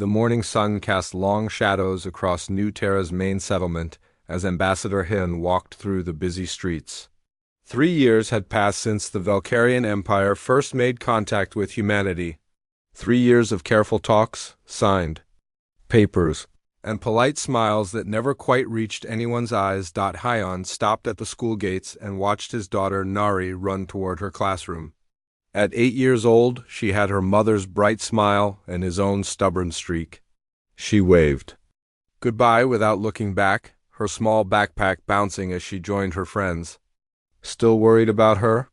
The morning sun cast long shadows across New Terra's main settlement as Ambassador Hin walked through the busy streets. 3 years had passed since the Valkyrian Empire first made contact with humanity. 3 years of careful talks, signed papers, and polite smiles that never quite reached anyone's eyes. Hyon stopped at the school gates and watched his daughter Nari run toward her classroom. At 8 years old, she had her mother's bright smile and his own stubborn streak. She waved goodbye without looking back, her small backpack bouncing as she joined her friends. Still worried about her?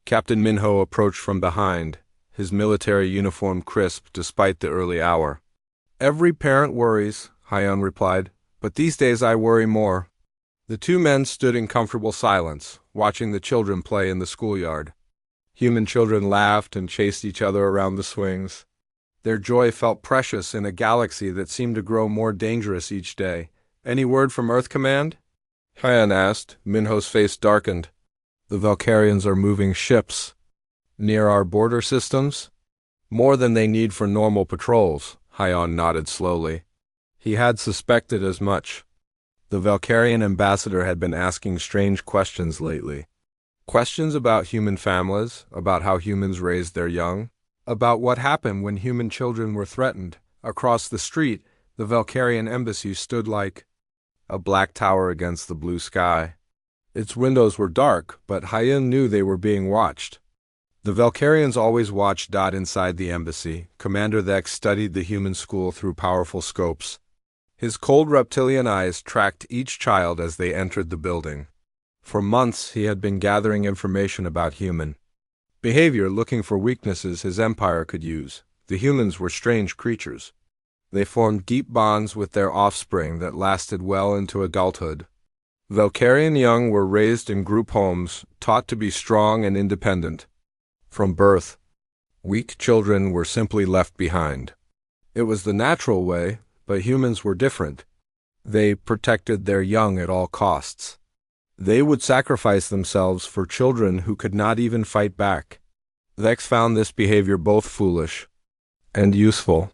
Captain Minho approached from behind, his military uniform crisp despite the early hour. Every parent worries, Hyon replied, but these days I worry more. The two men stood in comfortable silence, watching the children play in the schoolyard. Human children laughed and chased each other around the swings. Their joy felt precious in a galaxy that seemed to grow more dangerous each day. Any word from Earth Command? Hyon asked. Minho's face darkened. The Valkyrians are moving ships. Near our border systems? More than they need for normal patrols, Hyon nodded slowly. He had suspected as much. The Valkyrian ambassador had been asking strange questions lately. Questions about human families, about how humans raised their young, about what happened when human children were threatened. Across the street, the Valkyrian embassy stood like a black tower against the blue sky. Its windows were dark, but Hyon knew they were being watched. The Valkyrians always watched. Inside the embassy, Commander Thex studied the human school through powerful scopes. His cold reptilian eyes tracked each child as they entered the building. For months he had been gathering information about human behavior, looking for weaknesses his empire could use. The humans were strange creatures. They formed deep bonds with their offspring that lasted well into adulthood. Valkyrian young were raised in group homes, taught to be strong and independent. From birth, weak children were simply left behind. It was the natural way, but humans were different. They protected their young at all costs. They would sacrifice themselves for children who could not even fight back. Thex found this behavior both foolish and useful.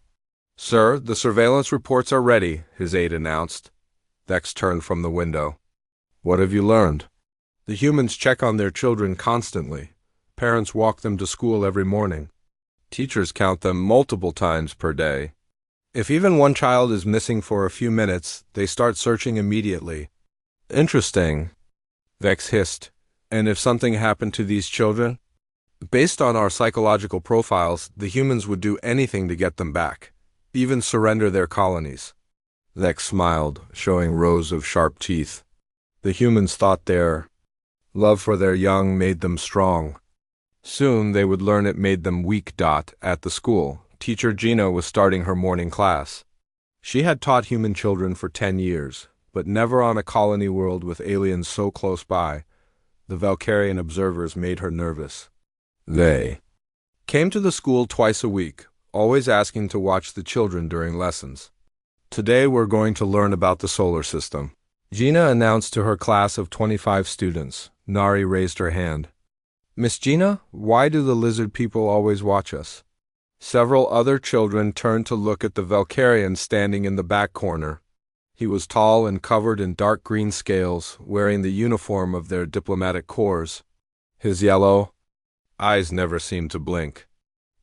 Sir, the surveillance reports are ready, his aide announced. Thex turned from the window. What have you learned? The humans check on their children constantly. Parents walk them to school every morning. Teachers count them multiple times per day. If even one child is missing for a few minutes, they start searching immediately. Interesting, Vex hissed. And if something happened to these children? Based on our psychological profiles, the humans would do anything to get them back, even surrender their colonies. Vex smiled, showing rows of sharp teeth. The humans thought their love for their young made them strong. Soon they would learn it made them weak. At the school, teacher Gina was starting her morning class. She had taught human children for 10 years, but never on a colony world with aliens so close by. The Valkyrian observers made her nervous. They came to the school twice a week, always asking to watch the children during lessons. Today we're going to learn about the solar system, Gina announced to her class of 25 students. Nari raised her hand. Miss Gina, why do the lizard people always watch us? Several other children turned to look at the Valkyrian standing in the back corner. He was tall and covered in dark green scales, wearing the uniform of their diplomatic corps. His yellow eyes never seemed to blink.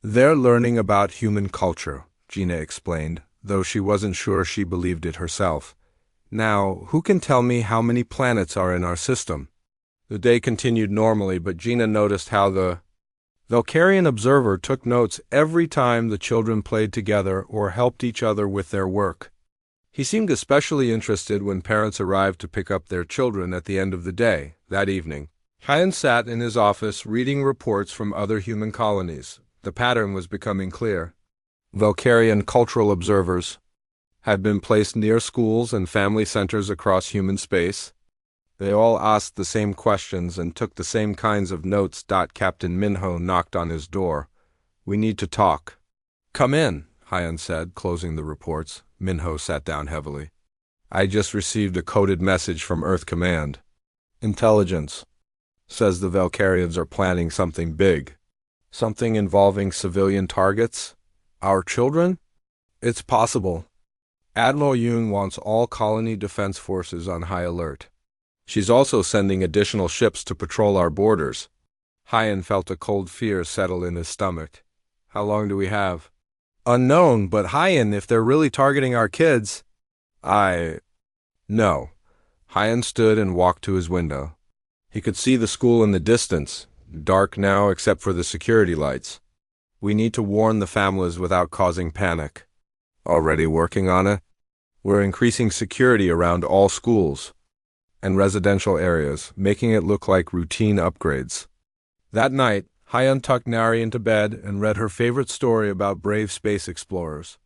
They're learning about human culture, Gina explained, though she wasn't sure she believed it herself. Now, who can tell me how many planets are in our system? The day continued normally, but Gina noticed how the Valkyrian observer took notes every time the children played together or helped each other with their work. He seemed especially interested when parents arrived to pick up their children at the end of the day. That evening, Hyon sat in his office reading reports from other human colonies. The pattern was becoming clear. Valkyrian cultural observers had been placed near schools and family centers across human space. They all asked the same questions and took the same kinds of notes. Captain Minho knocked on his door. We need to talk. Come in, Hyon said, closing the reports. Minho sat down heavily. I just received a coded message from Earth Command. Intelligence says the Valkyrians are planning something big. Something involving civilian targets? Our children? It's possible. Admiral Yoon wants all colony defense forces on high alert. She's also sending additional ships to patrol our borders. Hyan felt a cold fear settle in his stomach. How long do we have? Unknown, but Hyan, if they're really targeting our kids... No. Hyan stood and walked to his window. He could see the school in the distance, dark now except for the security lights. We need to warn the families without causing panic. Already working on it? We're increasing security around all schools and residential areas, making it look like routine upgrades. That night, Hyan tucked Nari into bed and read her favorite story about brave space explorers.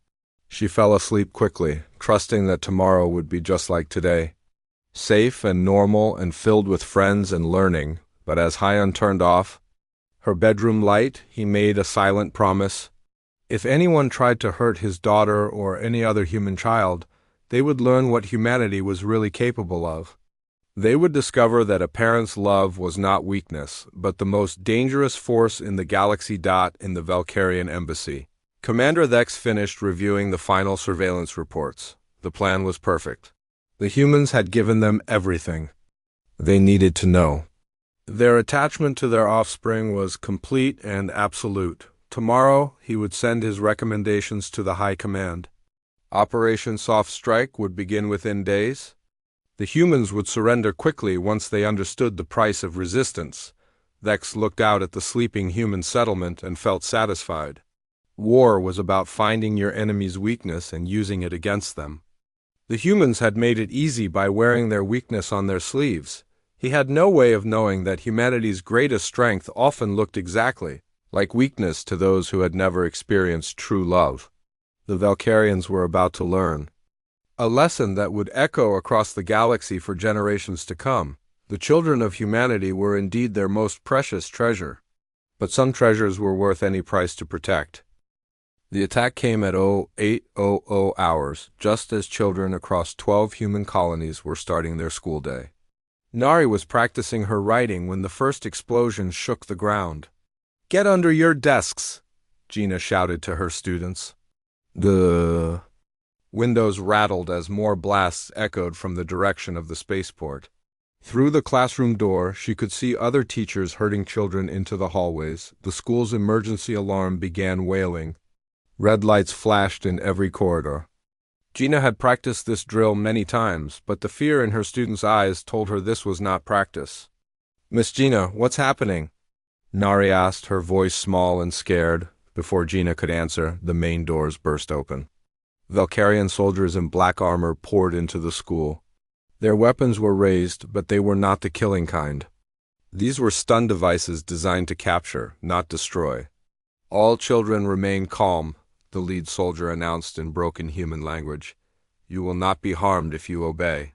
She fell asleep quickly, trusting that tomorrow would be just like today. Safe and normal and filled with friends and learning, but as Hyan turned off her bedroom light, he made a silent promise. If anyone tried to hurt his daughter or any other human child, they would learn what humanity was really capable of. They would discover that a parent's love was not weakness, but the most dangerous force in the galaxy. In the Valkyrian embassy, Commander Thex finished reviewing the final surveillance reports. The plan was perfect. The humans had given them everything they needed to know. Their attachment to their offspring was complete and absolute. Tomorrow, he would send his recommendations to the High Command. Operation Soft Strike would begin within days. The humans would surrender quickly once they understood the price of resistance. Thex looked out at the sleeping human settlement and felt satisfied. War was about finding your enemy's weakness and using it against them. The humans had made it easy by wearing their weakness on their sleeves. He had no way of knowing that humanity's greatest strength often looked exactly like weakness to those who had never experienced true love. The Valkyrians were about to learn a lesson that would echo across the galaxy for generations to come. The children of humanity were indeed their most precious treasure, but some treasures were worth any price to protect. The attack came at 0800 hours, just as children across 12 human colonies were starting their school day. Nari was practicing her writing when the first explosion shook the ground. "Get under your desks," Gina shouted to her students. The windows rattled as more blasts echoed from the direction of the spaceport. Through the classroom door, she could see other teachers herding children into the hallways. The school's emergency alarm began wailing. Red lights flashed in every corridor. Gina had practiced this drill many times, but the fear in her students' eyes told her this was not practice. "Miss Gina, what's happening?" Nari asked, her voice small and scared. Before Gina could answer, the main doors burst open. Valkyrian soldiers in black armor poured into the school. Their weapons were raised, but they were not the killing kind. These were stun devices designed to capture, not destroy. "All children remain calm," the lead soldier announced in broken human language. "You will not be harmed if you obey."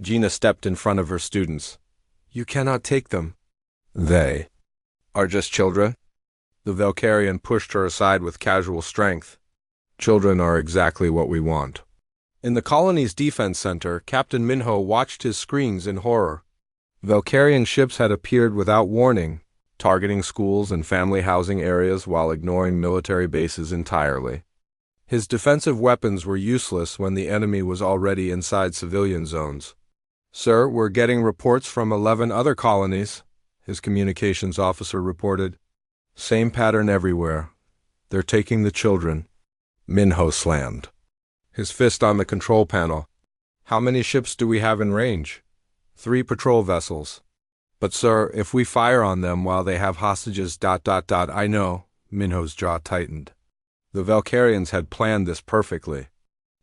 Gina stepped in front of her students. "You cannot take them. They are just children." The Valkyrian pushed her aside with casual strength. "Children are exactly what we want." In the colony's defense center, Captain Minho watched his screens in horror. Valkyrian ships had appeared without warning, targeting schools and family housing areas while ignoring military bases entirely. His defensive weapons were useless when the enemy was already inside civilian zones. "Sir, we're getting reports from 11 other colonies," his communications officer reported. "Same pattern everywhere. They're taking the children." Minho slammed his fist on the control panel. "How many ships do we have in range?" 3 patrol vessels. "But sir, if we fire on them while they have hostages... I know." Minho's jaw tightened. The Valkyrians had planned this perfectly.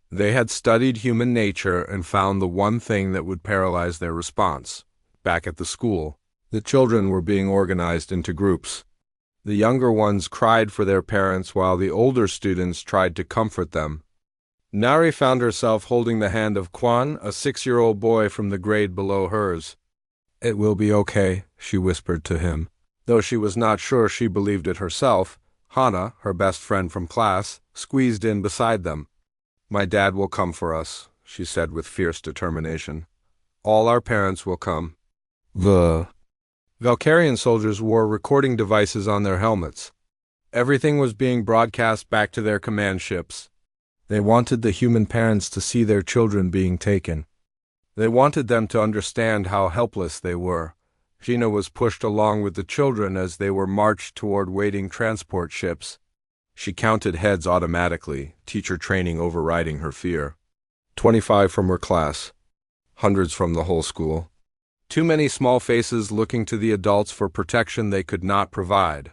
They had studied human nature and found the one thing that would paralyze their response. Back at the school, the children were being organized into groups. The younger ones cried for their parents while the older students tried to comfort them. Nari found herself holding the hand of Kwan, a 6-year-old boy from the grade below hers. "It will be okay," she whispered to him. Though she was not sure she believed it herself, Hana, her best friend from class, squeezed in beside them. "My dad will come for us," she said with fierce determination. "All our parents will come." The Valkyrian soldiers wore recording devices on their helmets. Everything was being broadcast back to their command ships. They wanted the human parents to see their children being taken. They wanted them to understand how helpless they were. Gina was pushed along with the children as they were marched toward waiting transport ships. She counted heads automatically, teacher training overriding her fear. 25 from her class. Hundreds from the whole school. Too many small faces looking to the adults for protection they could not provide.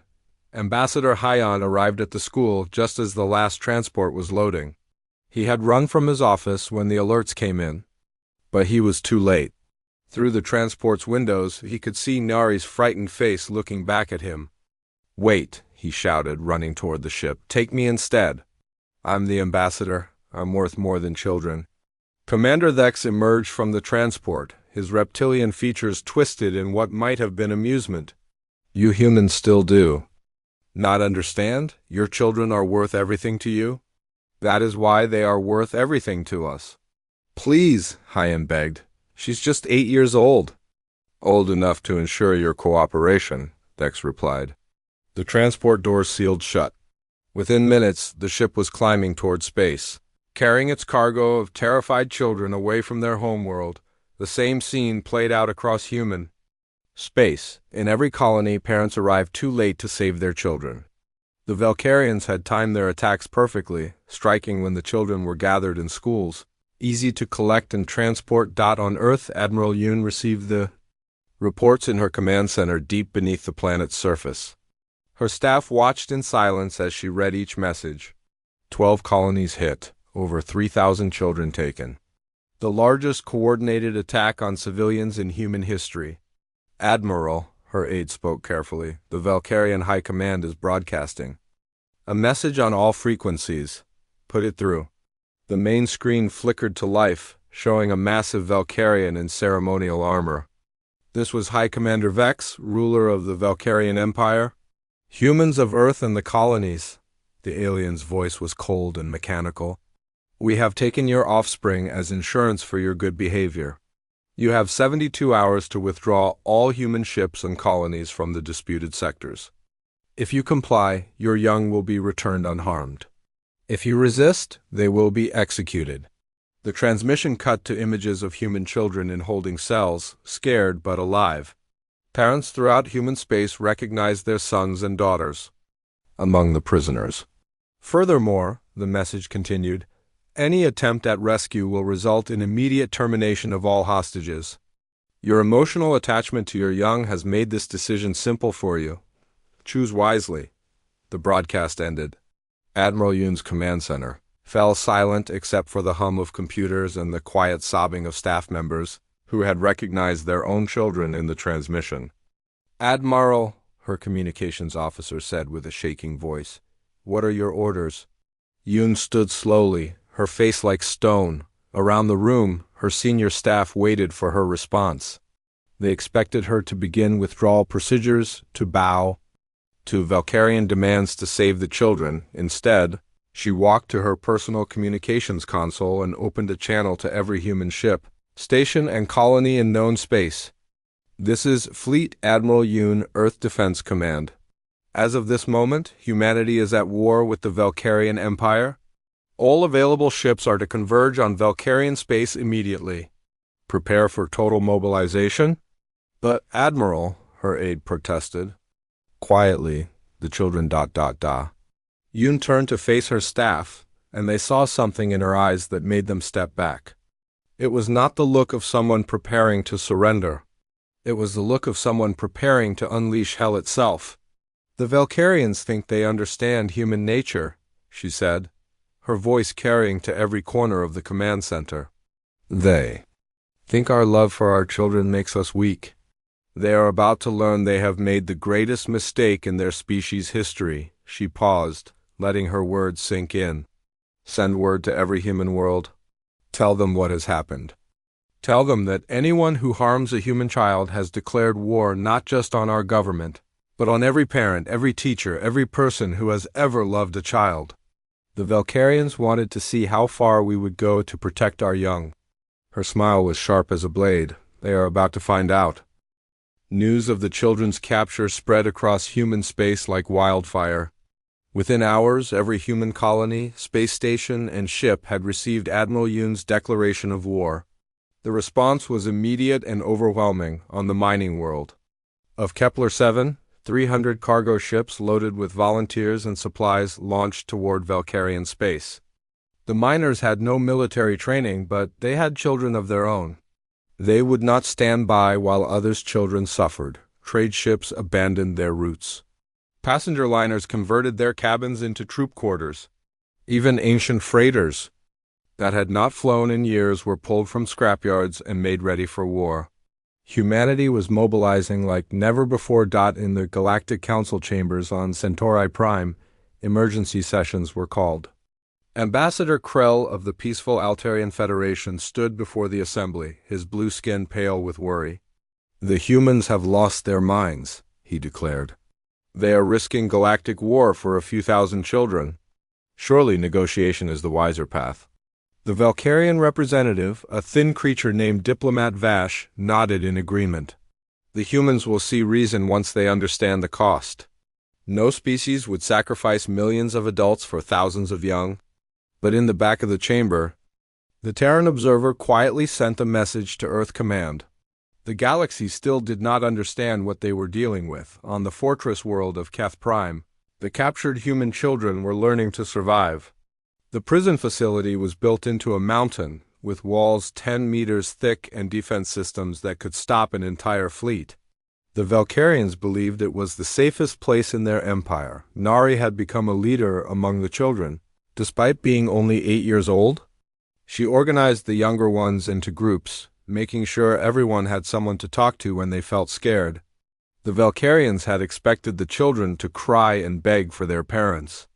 Ambassador Hyan arrived at the school just as the last transport was loading. He had run from his office when the alerts came in. But he was too late. Through the transport's windows, he could see Nari's frightened face looking back at him. "Wait," he shouted, running toward the ship. "Take me instead. I'm the ambassador. I'm worth more than children." Commander Thex emerged from the transport, his reptilian features twisted in what might have been amusement. "You humans still do not understand? Your children are worth everything to you? That is why they are worth everything to us." "Please," Hyan begged. "She's just 8 years old." "Old enough to ensure your cooperation," Thex replied. The transport doors sealed shut. Within minutes, the ship was climbing toward space, carrying its cargo of terrified children away from their homeworld. The same scene played out across human space. In every colony, parents arrived too late to save their children. The Valkyrians had timed their attacks perfectly, striking when the children were gathered in schools. Easy to collect and transport. On Earth, Admiral Yoon received the reports in her command center deep beneath the planet's surface. Her staff watched in silence as she read each message. 12 colonies hit, over 3,000 children taken. The largest coordinated attack on civilians in human history. "Admiral," her aide spoke carefully, "the Valkyrian High Command is broadcasting a message on all frequencies. Put it through." The main screen flickered to life, showing a massive Valkyrian in ceremonial armor. This was High Commander Vex, ruler of the Valkyrian Empire. "Humans of Earth and the colonies," the alien's voice was cold and mechanical. "We have taken your offspring as insurance for your good behavior. You have 72 hours to withdraw all human ships and colonies from the disputed sectors. If you comply, your young will be returned unharmed. If you resist, they will be executed." The transmission cut to images of human children in holding cells, scared but alive. Parents throughout human space recognized their sons and daughters among the prisoners. Furthermore, the message continued, any attempt at rescue will result in immediate termination of all hostages. Your emotional attachment to your young has made this decision simple for you. Choose wisely. The broadcast ended. Admiral Yoon's command center fell silent except for the hum of computers and the quiet sobbing of staff members who had recognized their own children in the transmission. "Admiral," her communications officer said with a shaking voice, "what are your orders?" Yoon stood slowly, her face like stone. Around the room, her senior staff waited for her response. They expected her to begin withdrawal procedures, to bow to Valkyrian demands to save the children. Instead, she walked to her personal communications console and opened a channel to every human ship, station, and colony in known space. "This is Fleet Admiral Yoon, Earth Defense Command. As of this moment, humanity is at war with the Valkyrian Empire. All available ships are to converge on Valkyrian space immediately. Prepare for total mobilization." "But, Admiral," her aide protested. Quietly, the children ... Yoon turned to face her staff, and they saw something in her eyes that made them step back. It was not the look of someone preparing to surrender. It was the look of someone preparing to unleash hell itself. "The Valkyrians think they understand human nature," she said, her voice carrying to every corner of the command center. "They think our love for our children makes us weak. They are about to learn they have made the greatest mistake in their species' history." She paused, letting her words sink in. "Send word to every human world. Tell them what has happened. Tell them that anyone who harms a human child has declared war not just on our government, but on every parent, every teacher, every person who has ever loved a child. The Valkyrians wanted to see how far we would go to protect our young." Her smile was sharp as a blade. "They are about to find out." News of the children's capture spread across human space like wildfire. Within hours, every human colony, space station, and ship had received Admiral Yoon's declaration of war. The response was immediate and overwhelming on the mining world. Of Kepler-7, 300 cargo ships loaded with volunteers and supplies launched toward Valkyrian space. The miners had no military training, but they had children of their own. They would not stand by while others' children suffered. Trade ships abandoned their routes. Passenger liners converted their cabins into troop quarters. Even ancient freighters that had not flown in years were pulled from scrapyards and made ready for war. Humanity was mobilizing like never before. In the Galactic Council chambers on Centauri Prime, emergency sessions were called. Ambassador Krell of the peaceful Altarian Federation stood before the assembly, his blue skin pale with worry. "The humans have lost their minds," he declared. "They are risking galactic war for a few thousand children. Surely negotiation is the wiser path." The Valkyrian representative, a thin creature named Diplomat Vash, nodded in agreement. "The humans will see reason once they understand the cost. No species would sacrifice millions of adults for thousands of young." But in the back of the chamber, the Terran observer quietly sent a message to Earth Command. The galaxy still did not understand what they were dealing with. On the fortress world of Keth Prime, the captured human children were learning to survive. The prison facility was built into a mountain, with walls 10 meters thick and defense systems that could stop an entire fleet. The Valkyrians believed it was the safest place in their empire. Nari had become a leader among the children, despite being only 8 years old. She organized the younger ones into groups, making sure everyone had someone to talk to when they felt scared. The Valkyrians had expected the children to cry and beg for their parents.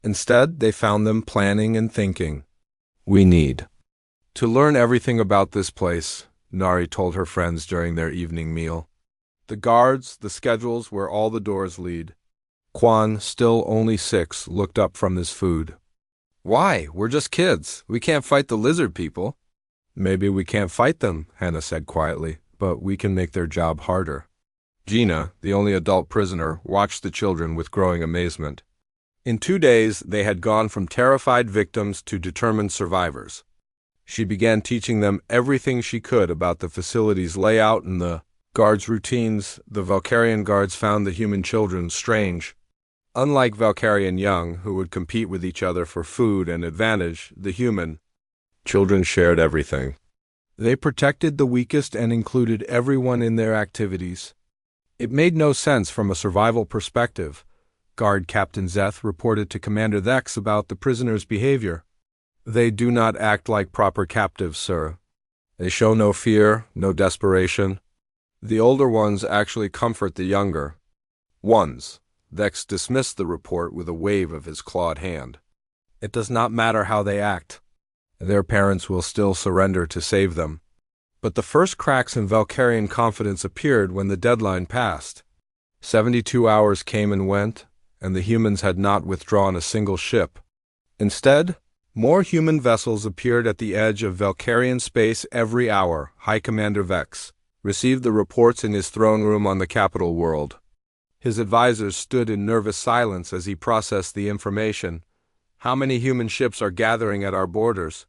Instead, they found them planning and thinking. "We need to learn everything about this place," Nari told her friends during their evening meal. "The guards, the schedules, where all the doors lead." Quan, still only 6, looked up from his food. "Why? We're just kids. We can't fight the lizard people." "Maybe we can't fight them," Hannah said quietly, "but we can make their job harder." Gina, the only adult prisoner, watched the children with growing amazement. In 2 days, they had gone from terrified victims to determined survivors. She began teaching them everything she could about the facility's layout and the guards' routines. The Valkyrian guards found the human children strange. Unlike Valkyrian young, who would compete with each other for food and advantage, the human children shared everything. They protected the weakest and included everyone in their activities. It made no sense from a survival perspective. Guard Captain Zeth reported to Commander Thex about the prisoners' behavior. "They do not act like proper captives, sir. They show no fear, no desperation. The older ones actually comfort the younger ones." Thex dismissed the report with a wave of his clawed hand. "It does not matter how they act. Their parents will still surrender to save them." But the first cracks in Valkyrian confidence appeared when the deadline passed. 72 hours came and went, and the humans had not withdrawn a single ship. Instead, more human vessels appeared at the edge of Valkyrian space every hour. High Commander Vex received the reports in his throne room on the capital world. His advisors stood in nervous silence as he processed the information. "How many human ships are gathering at our borders?"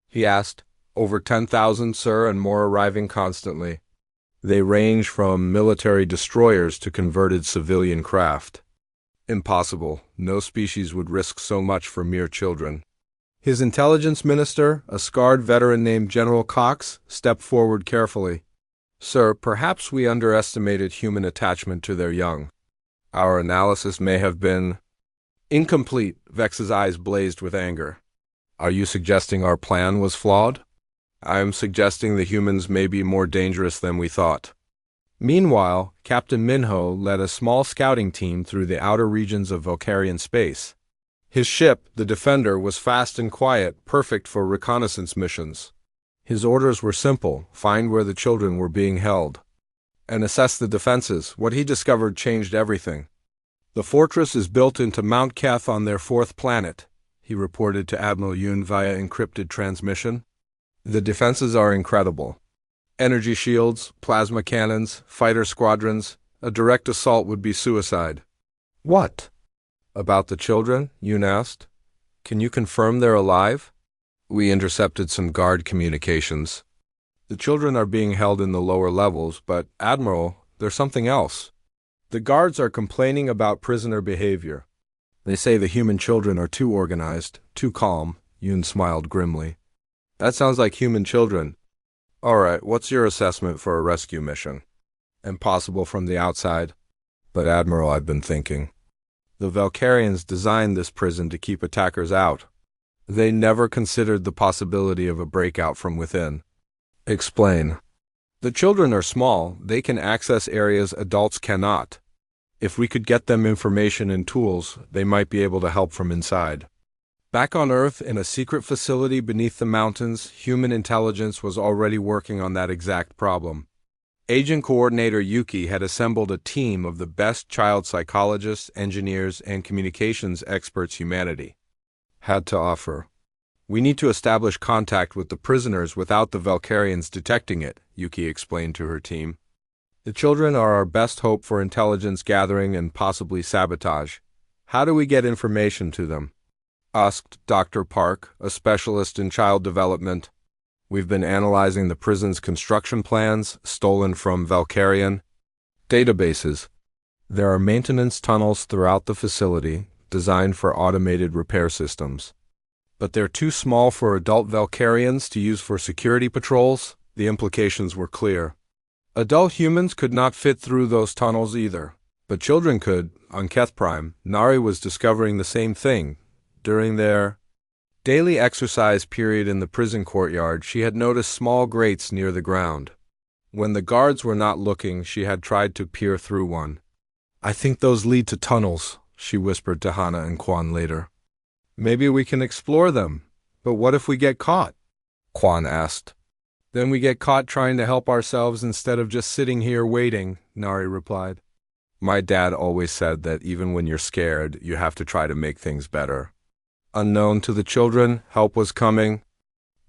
he asked. "Over 10,000, sir, and more arriving constantly. They range from military destroyers to converted civilian craft." "Impossible. No species would risk so much for mere children." His intelligence minister, a scarred veteran named General Cox, stepped forward carefully. "Sir, perhaps we underestimated human attachment to their young. Our analysis may have been incomplete." Vex's eyes blazed with anger. "Are you suggesting our plan was flawed?" "I am suggesting the humans may be more dangerous than we thought." Meanwhile, Captain Minho led a small scouting team through the outer regions of Valkyrian space. His ship, the Defender, was fast and quiet, perfect for reconnaissance missions. His orders were simple: find where the children were being held and assess the defenses. What he discovered changed everything. "The fortress is built into Mount Keth on their 4th planet," he reported to Admiral Yoon via encrypted transmission. "The defenses are incredible. Energy shields, plasma cannons, fighter squadrons. A direct assault would be suicide." "What?" About the children? Yoon asked. Can you confirm they're alive? We intercepted some guard communications. The children are being held in the lower levels, but, Admiral, there's something else. The guards are complaining about prisoner behavior. They say the human children are too organized, too calm. Yoon smiled grimly. That sounds like human children. All right, what's your assessment for a rescue mission? Impossible from the outside. But Admiral, I've been thinking. The Valkyrians designed this prison to keep attackers out. They never considered the possibility of a breakout from within. Explain. The children are small. They can access areas adults cannot. If we could get them information and tools, they might be able to help from inside. Back on Earth, in a secret facility beneath the mountains, human intelligence was already working on that exact problem. Agent Coordinator Yuki had assembled a team of the best child psychologists, engineers, and communications experts humanity had to offer. We need to establish contact with the prisoners without the Valkyrians detecting it, Yuki explained to her team. The children are our best hope for intelligence gathering and possibly sabotage. How do we get information to them? Asked Dr. Park, a specialist in child development. We've been analyzing the prison's construction plans, stolen from Valkyrian databases. There are maintenance tunnels throughout the facility, designed for automated repair systems. But they're too small for adult Valkyrians to use for security patrols. The implications were clear. Adult humans could not fit through those tunnels either. But children could. On Keth Prime, Nari was discovering the same thing. During their daily exercise period in the prison courtyard, she had noticed small grates near the ground. When the guards were not looking, she had tried to peer through one. I think those lead to tunnels, she whispered to Hana and Quan later. Maybe we can explore them. But what if we get caught? Quan asked. Then we get caught trying to help ourselves instead of just sitting here waiting, Nari replied. My dad always said that even when you're scared, you have to try to make things better. Unknown to the children, help was coming.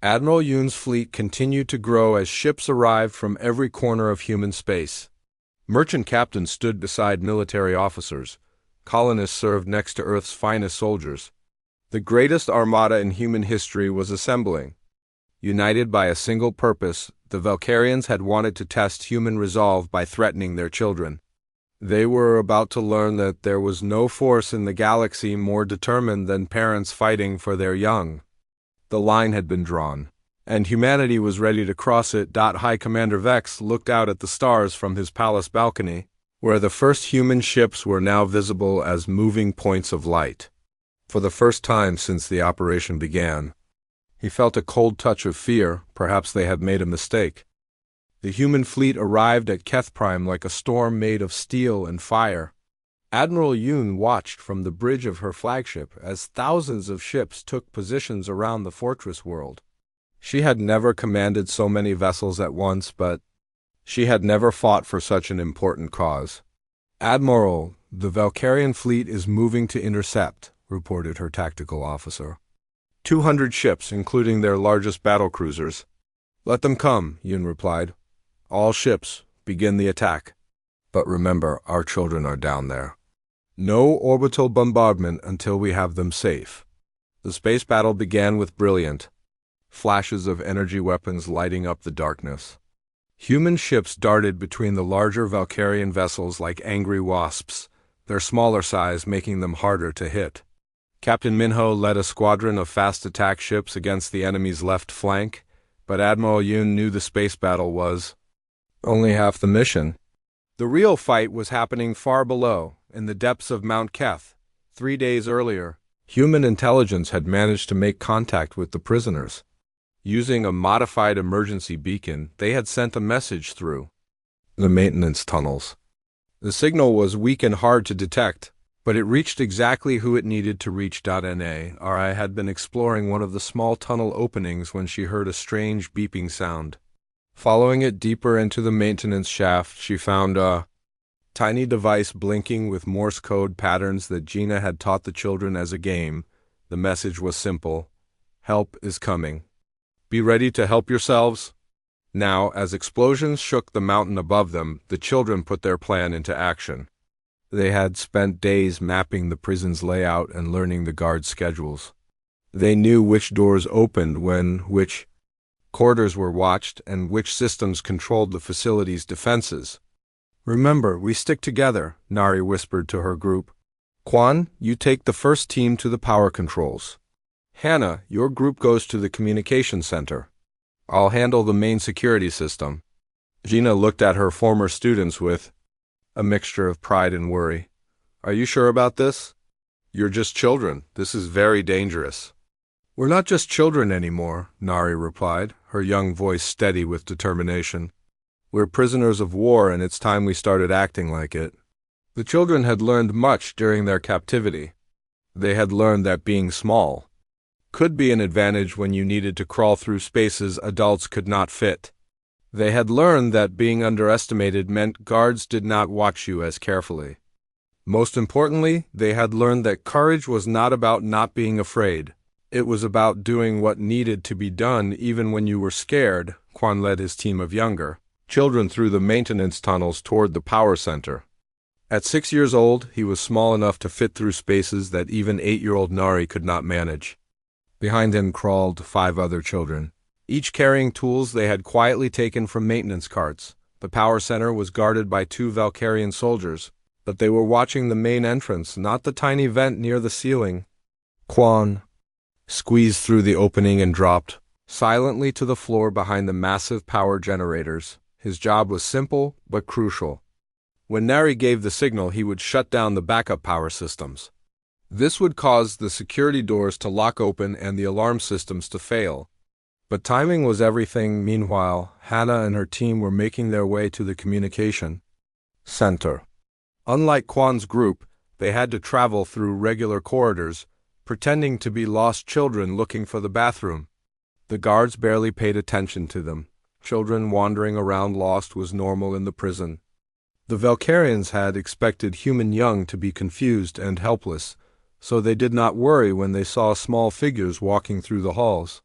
Admiral Yoon's fleet continued to grow as ships arrived from every corner of human space. Merchant captains stood beside military officers. Colonists served next to Earth's finest soldiers. The greatest armada in human history was assembling. United by a single purpose, the Valkyrians had wanted to test human resolve by threatening their children. They were about to learn that there was no force in the galaxy more determined than parents fighting for their young. The line had been drawn, and humanity was ready to cross it. High Commander Vex looked out at the stars from his palace balcony, where the first human ships were now visible as moving points of light. For the first time since the operation began, he felt a cold touch of fear. Perhaps they had made a mistake. The human fleet arrived at Keth Prime like a storm made of steel and fire. Admiral Yoon watched from the bridge of her flagship as thousands of ships took positions around the fortress world. She had never commanded so many vessels at once, but she had never fought for such an important cause. Admiral, the Valkyrian fleet is moving to intercept, reported her tactical officer. 200 ships, including their largest battlecruisers. Let them come, Yoon replied. All ships, begin the attack. But remember, our children are down there. No orbital bombardment until we have them safe. The space battle began with brilliant flashes of energy weapons lighting up the darkness. Human ships darted between the larger Valkyrian vessels like angry wasps, their smaller size making them harder to hit. Captain Minho led a squadron of fast attack ships against the enemy's left flank, but Admiral Yoon knew the space battle was only half the mission. The real fight was happening far below, in the depths of Mount Keth. 3 days earlier, human intelligence had managed to make contact with the prisoners. Using a modified emergency beacon, they had sent a message through the maintenance tunnels. The signal was weak and hard to detect, but it reached exactly who it needed to reach. Ari had been exploring one of the small tunnel openings when she heard a strange beeping sound. Following it deeper into the maintenance shaft, she found a tiny device blinking with Morse code patterns that Gina had taught the children as a game. The message was simple. Help is coming. Be ready to help yourselves. Now, as explosions shook the mountain above them, the children put their plan into action. They had spent days mapping the prison's layout and learning the guards' schedules. They knew which doors opened when, which corridors were watched, and which systems controlled the facility's defenses. "Remember, we stick together," Nari whispered to her group. "Quan, you take the first team to the power controls. Hannah, your group goes to the communication center. I'll handle the main security system." Gina looked at her former students with a mixture of pride and worry. "Are you sure about this? You're just children. This is very dangerous." "We're not just children anymore," Nari replied, her young voice steady with determination. "We're prisoners of war, and it's time we started acting like it." The children had learned much during their captivity. They had learned that being small could be an advantage when you needed to crawl through spaces adults could not fit. They had learned that being underestimated meant guards did not watch you as carefully. Most importantly, they had learned that courage was not about not being afraid. It was about doing what needed to be done even when you were scared. Quan led his team of younger children through the maintenance tunnels toward the power center. At 6 years old, he was small enough to fit through spaces that even 8-year-old Nari could not manage. Behind him crawled 5 other children, each carrying tools they had quietly taken from maintenance carts. The power center was guarded by 2 Valkyrian soldiers, but they were watching the main entrance, not the tiny vent near the ceiling. Quan squeezed through the opening and dropped silently to the floor behind the massive power generators. His job was simple but crucial. When Nari gave the signal, he would shut down the backup power systems. This would cause the security doors to lock open and the alarm systems to fail. But timing was everything. Meanwhile, Hannah and her team were making their way to the communication center. Unlike Quan's group, they had to travel through regular corridors, pretending to be lost children looking for the bathroom. The guards barely paid attention to them. Children wandering around lost was normal in the prison. The Valkyrians had expected human young to be confused and helpless, so they did not worry when they saw small figures walking through the halls.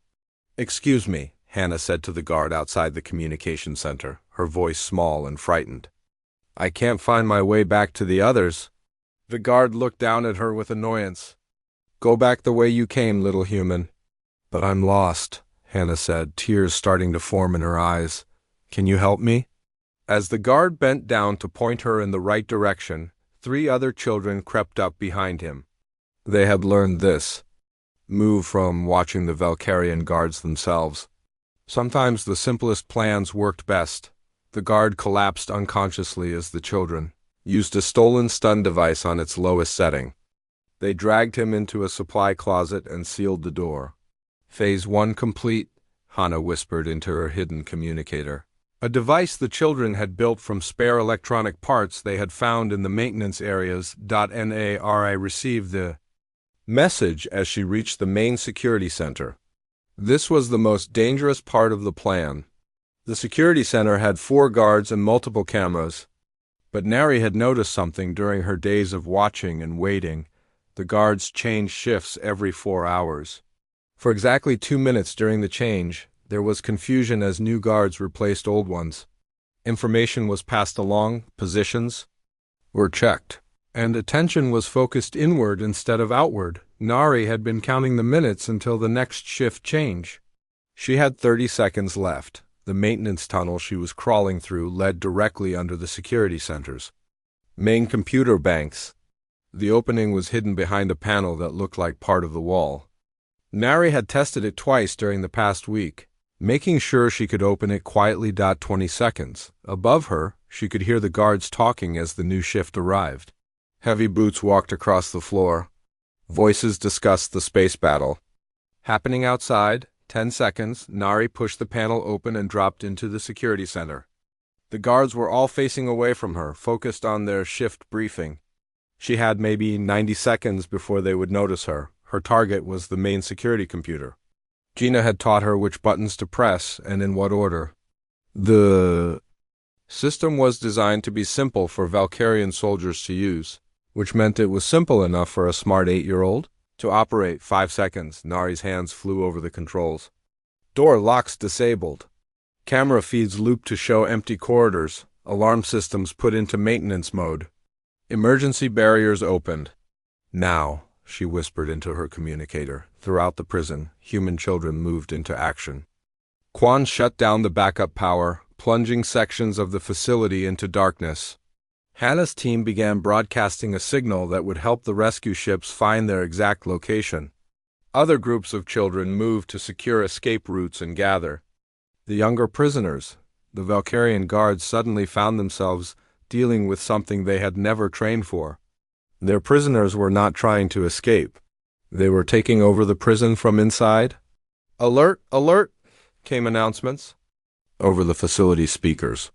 "Excuse me," Hannah said to the guard outside the communication center, her voice small and frightened. "I can't find my way back to the others." The guard looked down at her with annoyance. "Go back the way you came, little human." "But I'm lost," Hannah said, tears starting to form in her eyes. "Can you help me?" As the guard bent down to point her in the right direction, 3 other children crept up behind him. They had learned this move from watching the Valkyrian guards themselves. Sometimes the simplest plans worked best. The guard collapsed unconsciously as the children used a stolen stun device on its lowest setting. They dragged him into a supply closet and sealed the door. "Phase 1 complete," Hannah whispered into her hidden communicator. A device the children had built from spare electronic parts they had found in the maintenance areas. Nari received the message as she reached the main security center. This was the most dangerous part of the plan. The security center had 4 guards and multiple cameras. But Nari had noticed something during her days of watching and waiting. The guards changed shifts every 4 hours. For exactly 2 minutes during the change, there was confusion as new guards replaced old ones. Information was passed along, positions were checked, and attention was focused inward instead of outward. Nari had been counting the minutes until the next shift change. She had 30 seconds left. The maintenance tunnel she was crawling through led directly under the security centers. Main computer banks. The opening was hidden behind a panel that looked like part of the wall. Nari had tested it twice during the past week, making sure she could open it quietly. 20 seconds. Above her, she could hear the guards talking as the new shift arrived. Heavy boots walked across the floor. Voices discussed the space battle happening outside. 10 seconds. Nari pushed the panel open and dropped into the security center. The guards were all facing away from her, focused on their shift briefing. She had maybe 90 seconds before they would notice her. Her target was the main security computer. Gina had taught her which buttons to press and in what order. The system was designed to be simple for Valkyrian soldiers to use, which meant it was simple enough for a smart 8-year-old to operate. 5 seconds. Nari's hands flew over the controls. Door locks disabled. Camera feeds looped to show empty corridors. Alarm systems put into maintenance mode. Emergency barriers opened. Now, she whispered into her communicator. Throughout the prison, human children moved into action. Quan shut down the backup power, plunging sections of the facility into darkness. Hannah's team began broadcasting a signal that would help the rescue ships find their exact location. Other groups of children moved to secure escape routes and gather. The younger prisoners, the Valkyrian guards, suddenly found themselves dealing with something they had never trained for. Their prisoners were not trying to escape. They were taking over the prison from inside. "Alert! Alert!" came announcements over the facility speakers.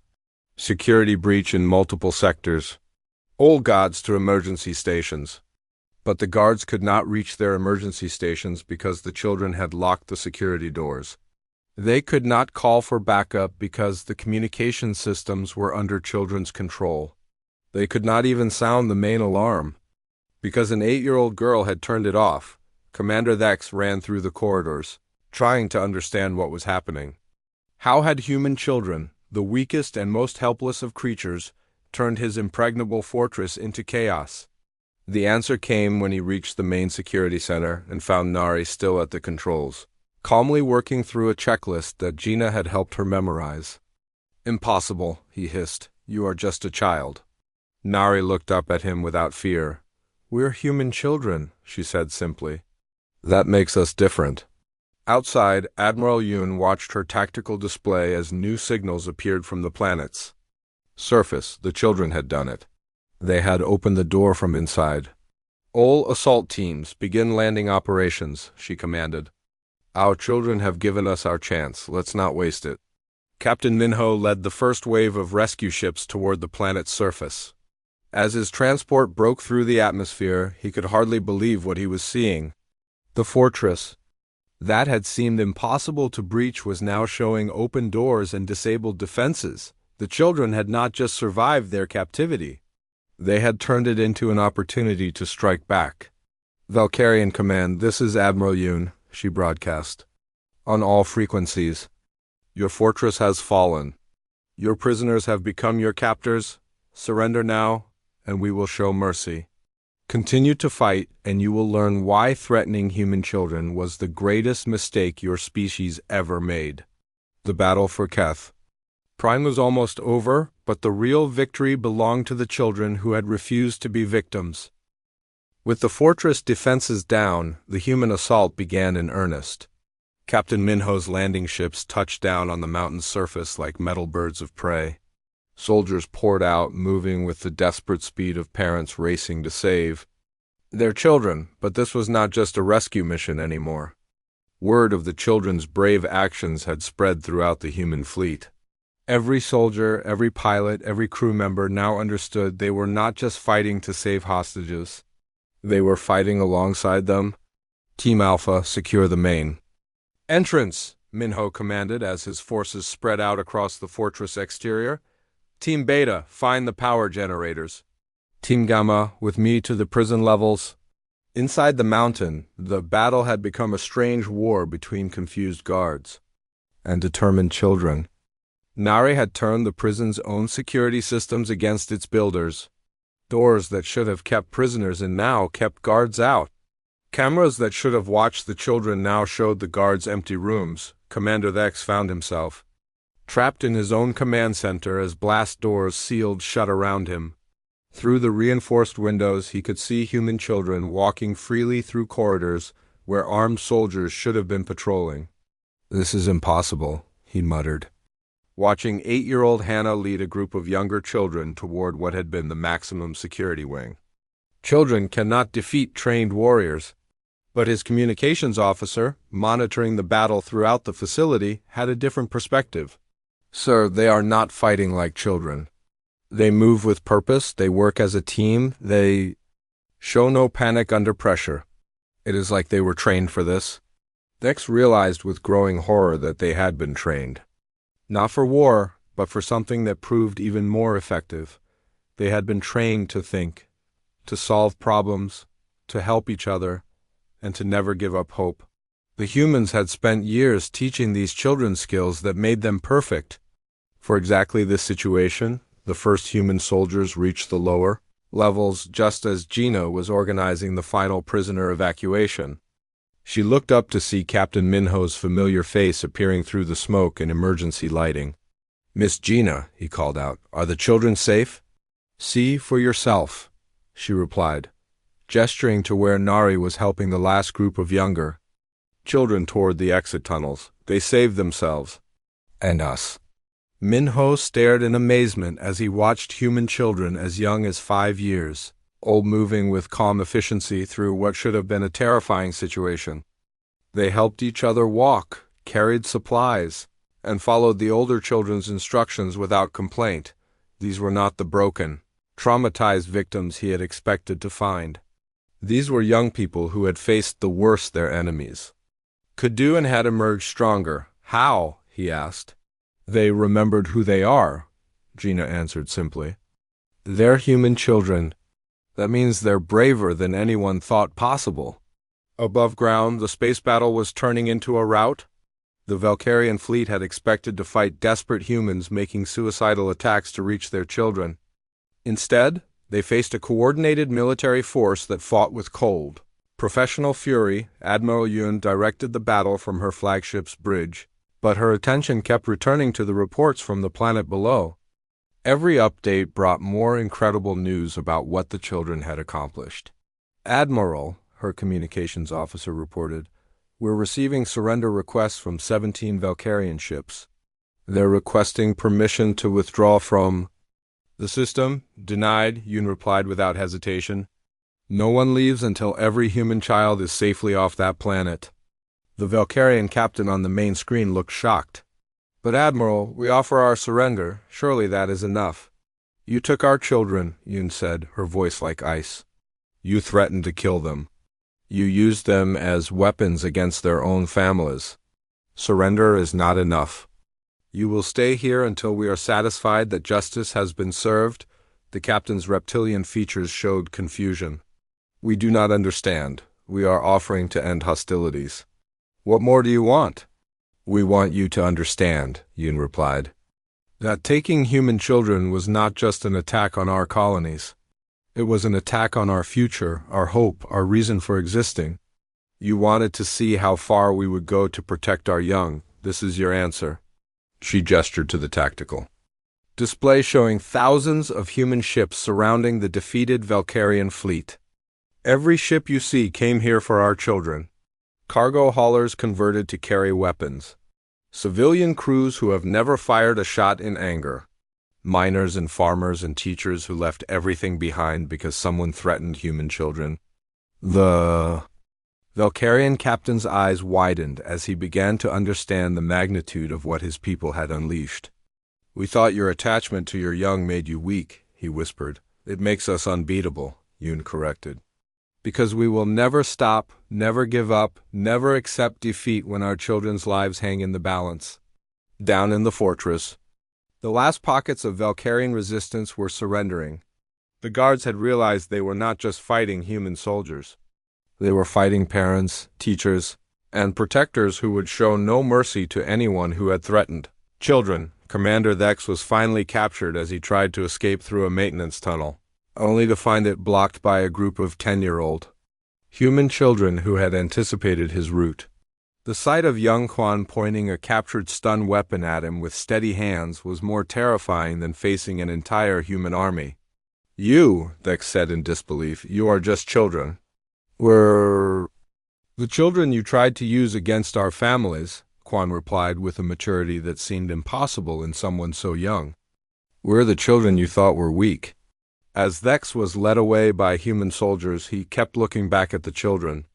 Security breach in multiple sectors. All guards to emergency stations. But the guards could not reach their emergency stations because the children had locked the security doors. They could not call for backup because the communication systems were under children's control. They could not even sound the main alarm. Because an 8-year-old girl had turned it off, Commander Thex ran through the corridors, trying to understand what was happening. How had human children, the weakest and most helpless of creatures, turned his impregnable fortress into chaos? The answer came when he reached the main security center and found Nari still at the controls, calmly working through a checklist that Gina had helped her memorize. "Impossible," he hissed. "You are just a child." Nari looked up at him without fear. "We're human children," she said simply. "That makes us different." Outside, Admiral Yoon watched her tactical display as new signals appeared from the planet's surface. The children had done it. They had opened the door from inside. "All assault teams, begin landing operations," she commanded. "Our children have given us our chance. Let's not waste it." Captain Minho led the first wave of rescue ships toward the planet's surface. As his transport broke through the atmosphere, he could hardly believe what he was seeing. The fortress that had seemed impossible to breach was now showing open doors and disabled defenses. The children had not just survived their captivity. They had turned it into an opportunity to strike back. "Valkyrian Command, this is Admiral Yoon," she broadcast. "On all frequencies. Your fortress has fallen. Your prisoners have become your captors. Surrender now, and we will show mercy. Continue to fight, and you will learn why threatening human children was the greatest mistake your species ever made." The battle for Keth Prime was almost over, but the real victory belonged to the children who had refused to be victims. With the fortress defenses down, the human assault began in earnest. Captain Minho's landing ships touched down on the mountain's surface like metal birds of prey. Soldiers poured out, moving with the desperate speed of parents racing to save their children, but this was not just a rescue mission anymore. Word of the children's brave actions had spread throughout the human fleet. Every soldier, every pilot, every crew member now understood they were not just fighting to save hostages. They were fighting alongside them. "Team Alpha, secure the main entrance," Minho commanded as his forces spread out across the fortress exterior. "Team Beta, find the power generators. Team Gamma, with me to the prison levels." Inside the mountain, the battle had become a strange war between confused guards and determined children. Nari had turned the prison's own security systems against its builders. Doors that should have kept prisoners in now kept guards out. Cameras that should have watched the children now showed the guards empty rooms. Commander Thex found himself trapped in his own command center as blast doors sealed shut around him. Through the reinforced windows, he could see human children walking freely through corridors where armed soldiers should have been patrolling. "This is impossible," he muttered, watching 8-year-old Hannah lead a group of younger children toward what had been the maximum security wing. Children cannot defeat trained warriors. But his communications officer, monitoring the battle throughout the facility, had a different perspective. "Sir, they are not fighting like children. They move with purpose, they work as a team, they show no panic under pressure. It is like they were trained for this." Thex realized with growing horror that they had been trained. Not for war, but for something that proved even more effective. They had been trained to think, to solve problems, to help each other, and to never give up hope. The humans had spent years teaching these children skills that made them perfect. For exactly this situation, the first human soldiers reached the lower levels just as Gina was organizing the final prisoner evacuation. She looked up to see Captain Minho's familiar face appearing through the smoke and emergency lighting. "Miss Gina," he called out, "are the children safe?" "See for yourself," she replied, gesturing to where Nari was helping the last group of younger children toward the exit tunnels. "They saved themselves. And us." Minho stared in amazement as he watched human children as young as 5 years old moving with calm efficiency through what should have been a terrifying situation. They helped each other walk, carried supplies, and followed the older children's instructions without complaint. These were not the broken, traumatized victims he had expected to find. These were young people who had faced the worst their enemies could do and had emerged stronger. "How?" he asked. "They remembered who they are," Gina answered simply. "They're human children. That means they're braver than anyone thought possible." Above ground, the space battle was turning into a rout. The Valkyrian fleet had expected to fight desperate humans making suicidal attacks to reach their children. Instead, they faced a coordinated military force that fought with cold. Professional fury, Admiral Yun directed the battle from her flagship's bridge, but her attention kept returning to the reports from the planet below. Every update brought more incredible news about what the children had accomplished. "Admiral," her communications officer reported, "we're receiving surrender requests from 17 Valkyrian ships. They're requesting permission to withdraw from the system." "Denied," Yun replied without hesitation. "No one leaves until every human child is safely off that planet." The Valkyrian captain on the main screen looked shocked. "But Admiral, we offer our surrender. Surely that is enough." "You took our children," Yun said, her voice like ice. "You threatened to kill them. You used them as weapons against their own families. Surrender is not enough. You will stay here until we are satisfied that justice has been served." The captain's reptilian features showed confusion. "We do not understand. We are offering to end hostilities." "What more do you want?" "We want you to understand," Yun replied, "that taking human children was not just an attack on our colonies. It was an attack on our future, our hope, our reason for existing. You wanted to see how far we would go to protect our young. This is your answer." She gestured to the tactical display showing thousands of human ships surrounding the defeated Valkyrian fleet. "Every ship you see came here for our children. Cargo haulers converted to carry weapons. Civilian crews who have never fired a shot in anger. Miners and farmers and teachers who left everything behind because someone threatened human children." The Valkyrian captain's eyes widened as he began to understand the magnitude of what his people had unleashed. "We thought your attachment to your young made you weak," he whispered. "It makes us unbeatable," Yun corrected. "Because we will never stop, never give up, never accept defeat when our children's lives hang in the balance." Down in the fortress, the last pockets of Valkyrian resistance were surrendering. The guards had realized they were not just fighting human soldiers. They were fighting parents, teachers, and protectors who would show no mercy to anyone who had threatened children. Commander Thex was finally captured as he tried to escape through a maintenance tunnel, only to find it blocked by a group of 10-year-old human children who had anticipated his route. The sight of young Quan pointing a captured stun weapon at him with steady hands was more terrifying than facing an entire human army. "You," Thex said in disbelief, "you are just children." "We're the children you tried to use against our families," Quan replied with a maturity that seemed impossible in someone so young. "We're the children you thought were weak." As Thex was led away by human soldiers, he kept looking back at the children.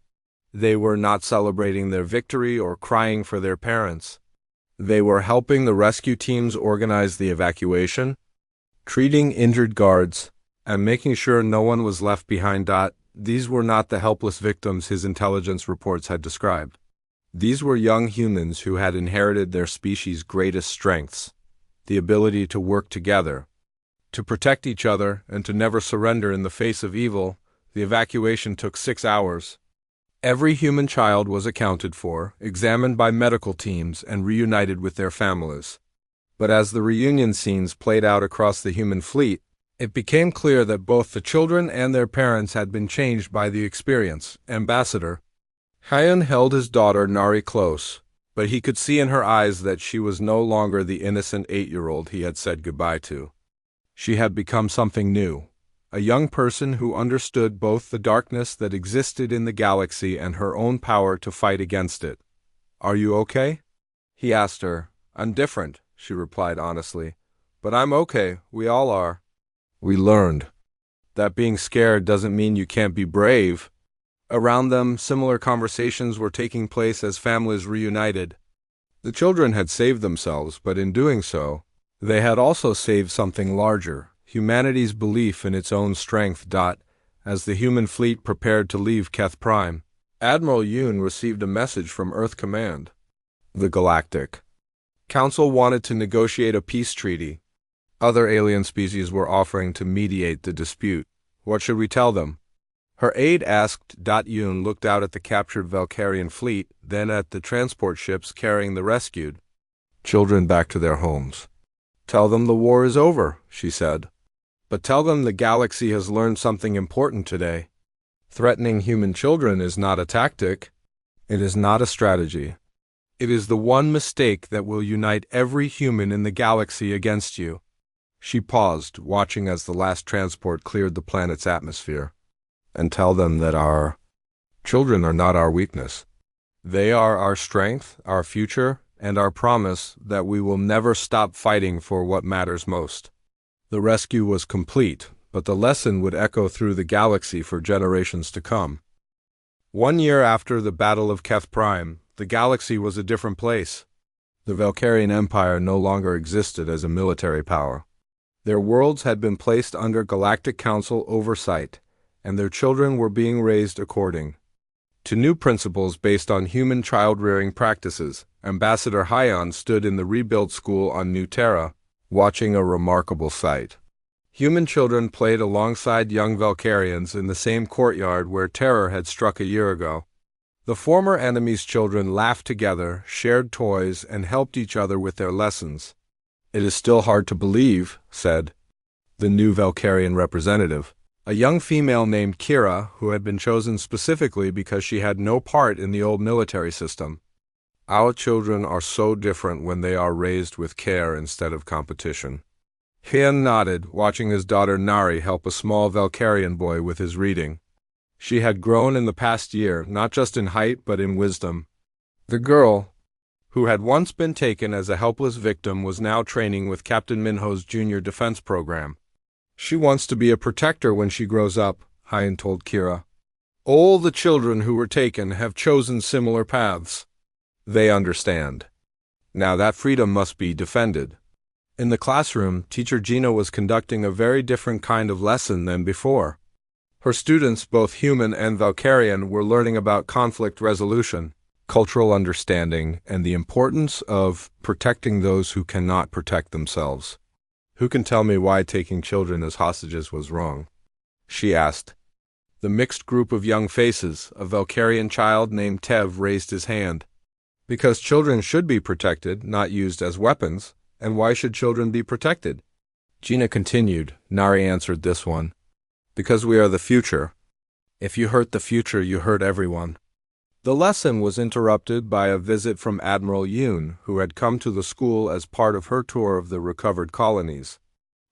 They were not celebrating their victory or crying for their parents. They were helping the rescue teams organize the evacuation, treating injured guards, and making sure no one was left behind. These were not the helpless victims his intelligence reports had described. These were young humans who had inherited their species' greatest strengths, the ability to work together, to protect each other, and to never surrender in the face of evil. The evacuation took 6 hours. Every human child was accounted for, examined by medical teams, and reunited with their families. But as the reunion scenes played out across the human fleet, It became clear that both the children and their parents had been changed by the experience. Ambassador Hyun held his daughter Nari close, but he could see in her eyes that she was no longer the innocent 8-year-old he had said goodbye to. She had become something new, a young person who understood both the darkness that existed in the galaxy and her own power to fight against it. "Are you okay?" he asked her. "I'm different," she replied honestly. "But I'm okay, we all are." We learned that being scared doesn't mean you can't be brave. Around them, similar conversations were taking place as families reunited. The children had saved themselves, but in doing so, they had also saved something larger, humanity's belief in its own strength. As the human fleet prepared to leave Keth Prime, Admiral Yoon received a message from Earth Command. The Galactic Council wanted to negotiate a peace treaty. Other alien species were offering to mediate the dispute. What should we tell them? Her aide asked. Yoon looked out at the captured Valkyrian fleet, then at the transport ships carrying the rescued children back to their homes. "Tell them the war is over," she said. "But tell them the galaxy has learned something important today. Threatening human children is not a tactic. It is not a strategy. It is the one mistake that will unite every human in the galaxy against you." She paused, watching as the last transport cleared the planet's atmosphere. "And tell them that our children are not our weakness. They are our strength, our future, and our promise that we will never stop fighting for what matters most." The rescue was complete, but the lesson would echo through the galaxy for generations to come. 1 year after the Battle of Keth Prime, the galaxy was a different place. The Valkyrian Empire no longer existed as a military power. Their worlds had been placed under Galactic Council oversight, and their children were being raised according to new principles based on human child-rearing practices. Ambassador Hyun stood in the rebuilt school on New Terra, watching a remarkable sight. Human children played alongside young Valkyrians in the same courtyard where terror had struck a year ago. The former enemy's children laughed together, shared toys, and helped each other with their lessons. "It is still hard to believe," said the new Valkyrian representative, a young female named Kira, who had been chosen specifically because she had no part in the old military system. "Our children are so different when they are raised with care instead of competition." Hyun nodded, watching his daughter Nari help a small Valkyrian boy with his reading. She had grown in the past year, not just in height but in wisdom. The girl, who had once been taken as a helpless victim, was now training with Captain Minho's junior defense program. "She wants to be a protector when she grows up," Hyun told Kira. "All the children who were taken have chosen similar paths. They understand. Now that freedom must be defended." In the classroom, teacher Gina was conducting a very different kind of lesson than before. Her students, both human and Valkyrian, were learning about conflict resolution, cultural understanding, and the importance of protecting those who cannot protect themselves. "Who can tell me why taking children as hostages was wrong?" she asked. The mixed group of young faces, a Valkyrian child named Tev raised his hand. "Because children should be protected, not used as weapons. And why should children be protected?" Gina continued. Nari answered this one. "Because we are the future. If you hurt the future, you hurt everyone." The lesson was interrupted by a visit from Admiral Yoon, who had come to the school as part of her tour of the recovered colonies.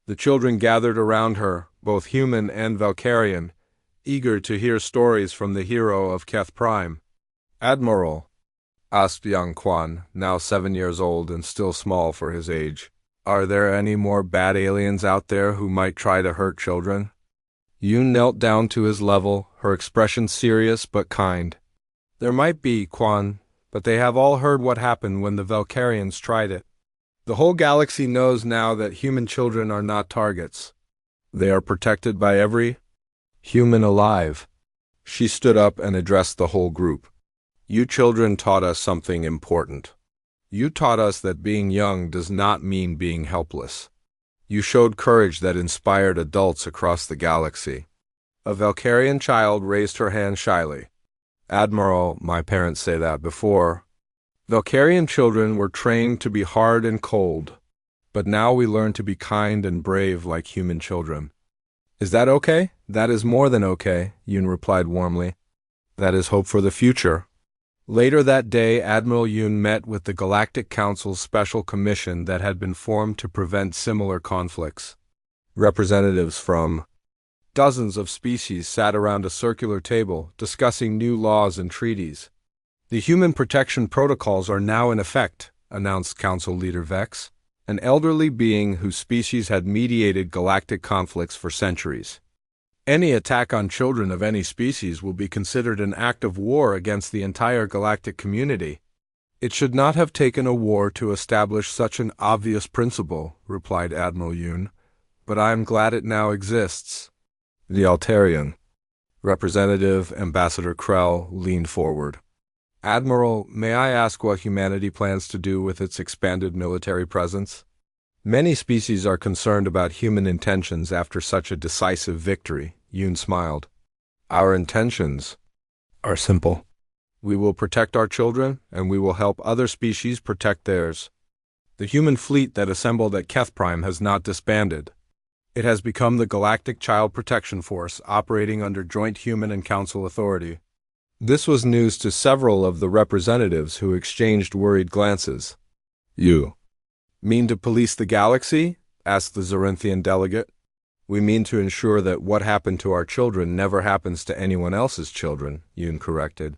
The children gathered around her, both human and Valkyrian, eager to hear stories from the hero of Keth Prime. "Admiral," asked young Kwan, now 7 years old and still small for his age, "are there any more bad aliens out there who might try to hurt children?" Yoon knelt down to his level, her expression serious but kind. "There might be, Kwan, but they have all heard what happened when the Valkyrians tried it. The whole galaxy knows now that human children are not targets. They are protected by every human alive." She stood up and addressed the whole group. "You children taught us something important. You taught us that being young does not mean being helpless. You showed courage that inspired adults across the galaxy." A Valkyrian child raised her hand shyly. "Admiral, my parents say that before. Valkyrian children were trained to be hard and cold, but now we learn to be kind and brave like human children. Is that okay? That is more than okay, Yoon replied warmly. That is hope for the future. Later that day, Admiral Yoon met with the Galactic Council's special commission that had been formed to prevent similar conflicts. Representatives from dozens of species sat around a circular table, discussing new laws and treaties. The human protection protocols are now in effect, announced Council Leader Vex, an elderly being whose species had mediated galactic conflicts for centuries. Any attack on children of any species will be considered an act of war against the entire galactic community. It should not have taken a war to establish such an obvious principle, replied Admiral Yoon, but I am glad it now exists. The Altarian, Representative Ambassador Krell, leaned forward. Admiral, may I ask what humanity plans to do with its expanded military presence? Many species are concerned about human intentions after such a decisive victory, Yoon smiled. Our intentions are simple. We will protect our children, and we will help other species protect theirs. The human fleet that assembled at Keth Prime has not disbanded. It has become the Galactic Child Protection Force, operating under joint human and council authority. This was news to several of the representatives who exchanged worried glances. You mean to police the galaxy? Asked the Zorinthian delegate. We mean to ensure that what happened to our children never happens to anyone else's children, Yoon corrected.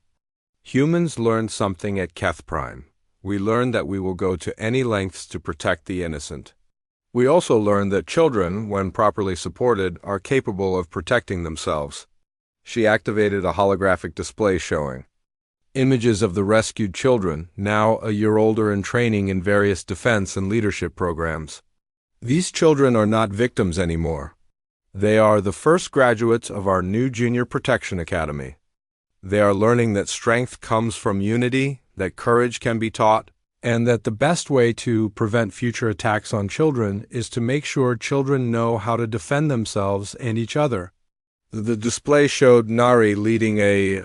Humans learned something at Keth Prime. We learned that we will go to any lengths to protect the innocent. We also learned that children, when properly supported, are capable of protecting themselves. She activated a holographic display showing images of the rescued children, now a year older and training in various defense and leadership programs. These children are not victims anymore. They are the first graduates of our new Junior Protection Academy. They are learning that strength comes from unity, that courage can be taught, and that the best way to prevent future attacks on children is to make sure children know how to defend themselves and each other. The display showed Nari leading a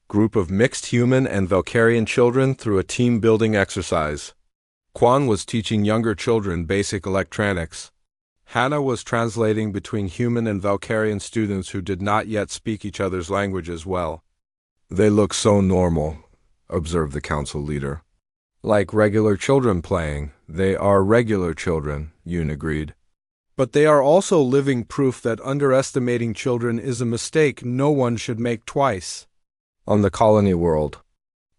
group of mixed human and Valkyrian children through a team-building exercise. Kwan was teaching younger children basic electronics. Hannah was translating between human and Valkyrian students who did not yet speak each other's languages well. They look so normal, observed the council leader. Like regular children playing. They are regular children, Yoon agreed. But they are also living proof that underestimating children is a mistake no one should make twice. On the colony world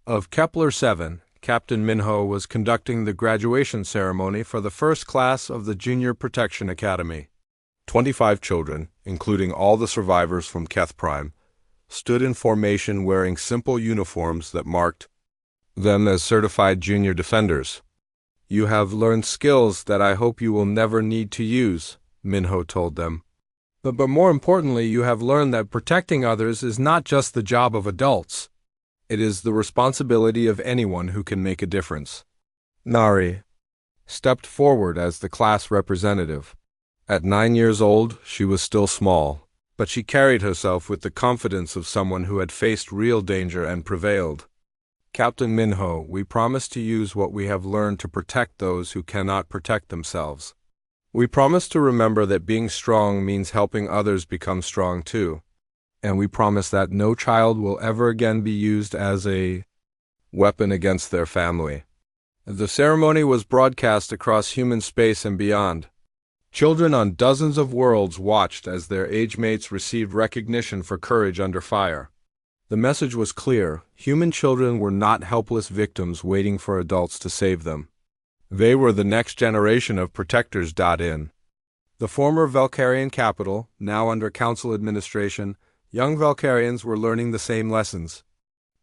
of Kepler 7, Captain Minho was conducting the graduation ceremony for the first class of the Junior Protection Academy. 25 children, including all the survivors from Keth Prime, stood in formation wearing simple uniforms that marked them as certified junior defenders. You have learned skills that I hope you will never need to use, Minho told them. But more importantly, you have learned that protecting others is not just the job of adults. It is the responsibility of anyone who can make a difference. Nari stepped forward as the class representative. At 9 years old, she was still small, but she carried herself with the confidence of someone who had faced real danger and prevailed. Captain Minho, we promise to use what we have learned to protect those who cannot protect themselves. We promise to remember that being strong means helping others become strong too. And we promise that no child will ever again be used as a weapon against their family. The ceremony was broadcast across human space and beyond. Children on dozens of worlds watched as their age mates received recognition for courage under fire. The message was clear. Human children were not helpless victims waiting for adults to save them. They were the next generation of protectors. In the former Valkyrian capital, now under council administration, young Valkyrians were learning the same lessons.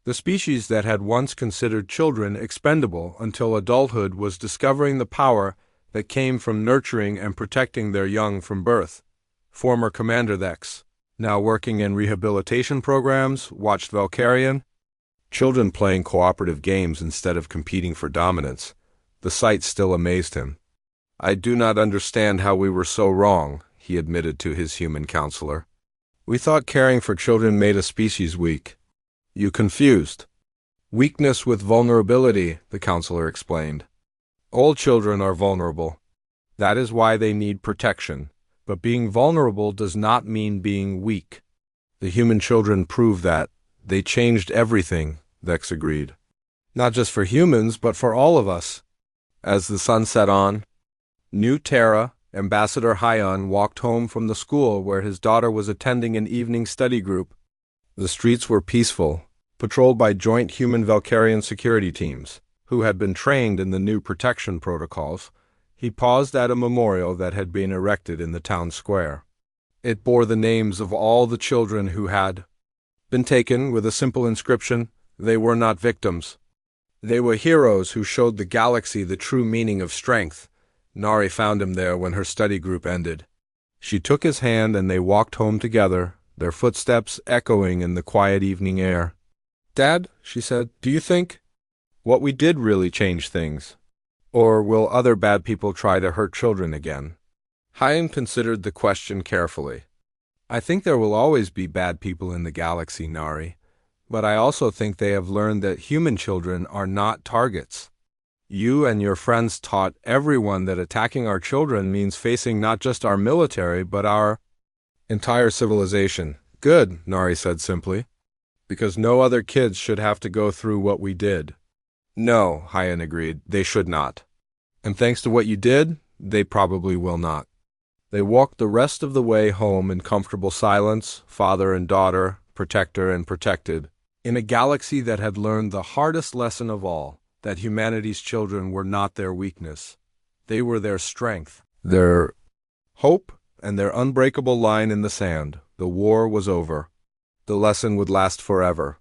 The species that had once considered children expendable until adulthood was discovering the power that came from nurturing and protecting their young from birth. Former Commander Vex, now working in rehabilitation programs, watched Valkyrian children playing cooperative games instead of competing for dominance. The sight still amazed him. I do not understand how we were so wrong, he admitted to his human counselor. We thought caring for children made a species weak. You confused. Weakness with vulnerability, the counselor explained. All children are vulnerable. That is why they need protection. But being vulnerable does not mean being weak. The human children prove that. They changed everything, Vex agreed. Not just for humans, but for all of us. As the sun set on, New Terra, Ambassador Hyon, walked home from the school where his daughter was attending an evening study group. The streets were peaceful, patrolled by joint human-Valkyrian security teams, who had been trained in the new protection protocols. He paused at a memorial that had been erected in the town square. It bore the names of all the children who had been taken with a simple inscription: they were not victims. They were heroes who showed the galaxy the true meaning of strength. Nari found him there when her study group ended. She took his hand and they walked home together, their footsteps echoing in the quiet evening air. "Dad," she said, "do you think what we did really change things? Or will other bad people try to hurt children again?" Hyon considered the question carefully. "I think there will always be bad people in the galaxy, Nari. But I also think they have learned that human children are not targets. You and your friends taught everyone that attacking our children means facing not just our military, but our entire civilization." "Good," Nari said simply. "Because no other kids should have to go through what we did." "No," Hyon agreed, "they should not. And thanks to what you did, they probably will not." They walked the rest of the way home in comfortable silence, father and daughter, protector and protected, in a galaxy that had learned the hardest lesson of all, that humanity's children were not their weakness. They were their strength, their hope, and their unbreakable line in the sand. The war was over. The lesson would last forever.